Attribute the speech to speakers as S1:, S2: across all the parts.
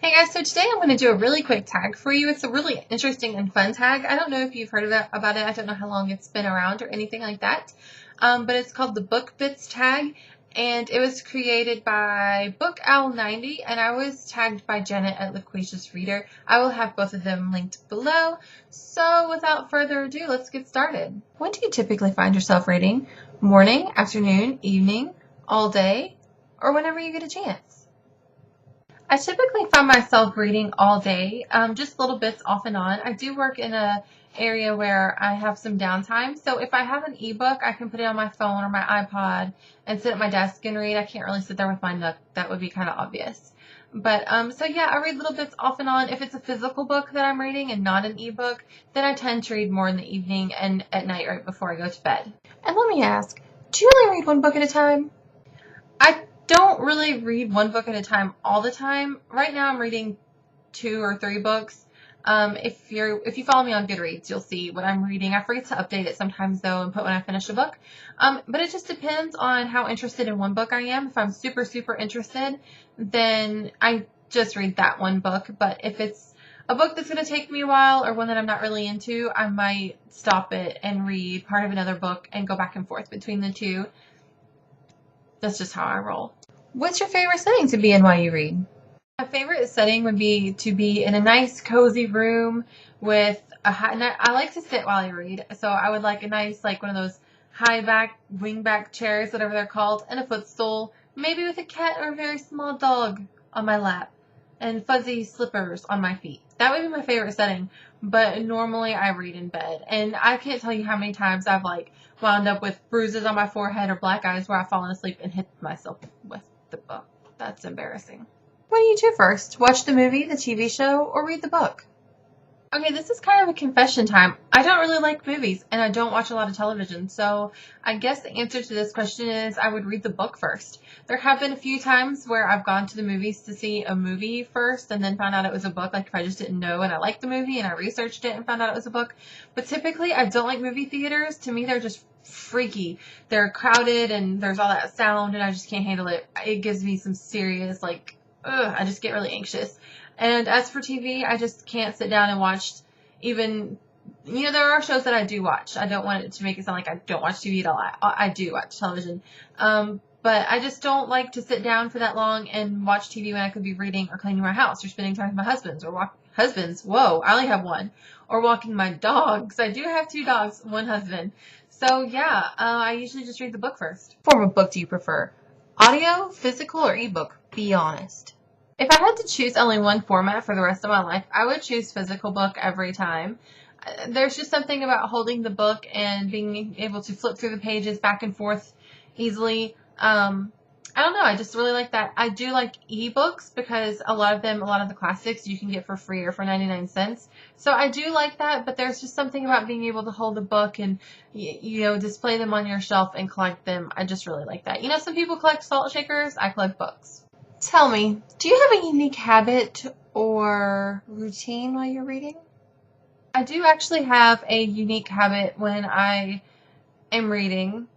S1: Hey guys, so today I'm going to do a really quick tag for you. It's a really interesting and fun tag. I don't know if you've heard of about it. I don't know how long it's been around or anything like that. But it's called the Book Bits tag, and it was created by Book Owl 90, and I was tagged by Janet at Loquacious Reader. I will have both of them linked below. So without further ado, let's get started. When do you typically find yourself reading? Morning, afternoon, evening, all day, or whenever you get a chance? I typically find myself reading all day, just little bits off and on. I do work in a area where I have some downtime, so if I have an ebook, I can put it on my phone or my iPod and sit at my desk and read. I can't really sit there with my nook. That would be kind of obvious. But, so yeah, I read little bits off and on. If it's a physical book that I'm reading and not an ebook, then I tend to read more in the evening and at night right before I go to bed. And let me ask, do you really read one book at a time? I don't really read one book at a time all the time. Right now I'm reading 2 or 3 books. If you follow me on GoodReads, you'll see what I'm reading. I forget to update it sometimes though and put when I finish a book. But it just depends on how interested in one book I am. If I'm super interested, then I just read that one book. But if it's a book that's going to take me a while or one that I'm not really into, I might stop it and read part of another book and go back and forth between the two. That's just how I roll. What's your favorite setting to be in while you read? My favorite setting would be to be in a nice cozy room with a high, I like to sit while I read, so I would like a nice, like one of those high back, wing back chairs, whatever they're called, and a footstool, maybe with a cat or a very small dog on my lap, and fuzzy slippers on my feet. That would be my favorite setting, but normally I read in bed, and I can't tell you how many times I've wound up with bruises on my forehead or black eyes where I've fallen asleep and hit myself with the book. That's embarrassing. What do you do first? Watch the movie, the TV show, or read the book? Okay, this is kind of a confession time. I don't really like movies, and I don't watch a lot of television, so I guess the answer to this question is I would read the book first. There have been a few times where I've gone to the movies to see a movie first and then found out it was a book, like if I just didn't know and I liked the movie and I researched it and found out it was a book. But typically, I don't like movie theaters. To me, they're just freaky. They're crowded and there's all that sound, and I just can't handle it. It gives me some serious, I just get really anxious. And as for TV, I just can't sit down and watch even, there are shows that I do watch. I don't want it to make it sound like I don't watch TV at all. I do watch television. But I just don't like to sit down for that long and watch TV when I could be reading or cleaning my house or spending time with my husbands or husbands. Whoa, I only have one. Or walking my dogs. I do have 2 dogs, 1 husband. So yeah, I usually just read the book first. What form of book do you prefer? Audio, physical, or ebook? Be honest. If I had to choose only one format for the rest of my life, I would choose physical book every time. There's just something about holding the book and being able to flip through the pages back and forth easily. I don't know. I just really like that. I do like ebooks because a lot of the classics you can get for free or for 99 cents. So I do like that, but there's just something about being able to hold a book and, display them on your shelf and collect them. I just really like that. Some people collect salt shakers. I collect books. Tell me, do you have a unique habit or routine while you're reading? I do actually have a unique habit when I am reading.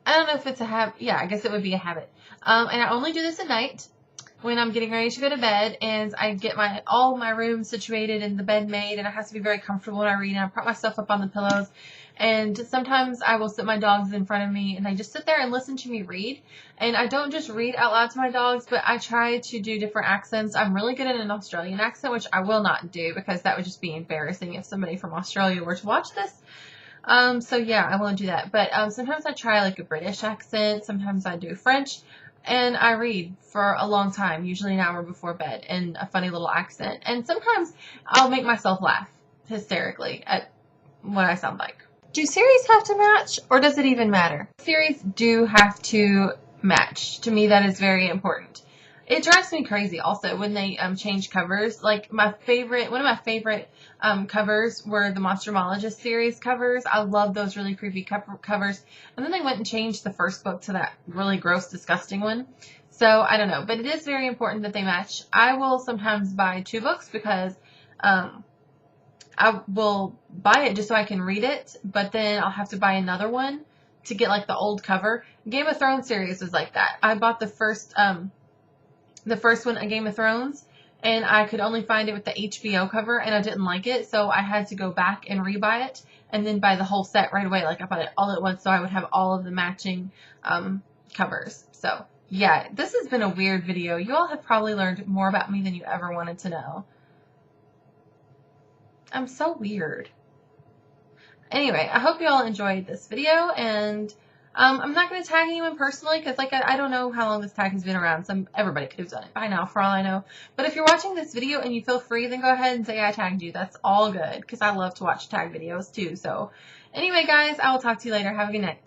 S1: I don't know if it's a habit. Yeah, I guess it would be a habit. And I only do this at night when I'm getting ready to go to bed, and I get all my room situated and the bed made, and it has to be very comfortable when I read, and I prop myself up on the pillows. And sometimes I will sit my dogs in front of me, and they just sit there and listen to me read. And I don't just read out loud to my dogs, but I try to do different accents. I'm really good at an Australian accent, which I will not do because that would just be embarrassing if somebody from Australia were to watch this. So yeah, I won't do that. But sometimes I try a British accent. Sometimes I do French. And I read for a long time, usually an hour before bed, in a funny little accent. And sometimes I'll make myself laugh hysterically at what I sound like. Do series have to match, or does it even matter? Series do have to match. To me, that is very important. It drives me crazy also when they change covers. One of my favorite covers were the Monstermologist series covers. I love those really creepy covers. And then they went and changed the first book to that really gross, disgusting one. So I don't know, but it is very important that they match. I will sometimes buy 2 books because I will buy it just so I can read it, but then I'll have to buy another one to get the old cover. Game of Thrones series was like that. I bought the first the first one, A Game of Thrones, and I could only find it with the HBO cover, and I didn't like it, so I had to go back and rebuy it, and then buy the whole set right away. Like, I bought it all at once, so I would have all of the matching covers. So, yeah, this has been a weird video. You all have probably learned more about me than you ever wanted to know. I'm so weird. Anyway, I hope you all enjoyed this video, and I'm not going to tag anyone personally because, like, I don't know how long this tag has been around. Everybody could have done it by now, for all I know. But if you're watching this video and you feel free, then go ahead and say I tagged you. That's all good because I love to watch tag videos too. So, anyway, guys, I will talk to you later. Have a good night.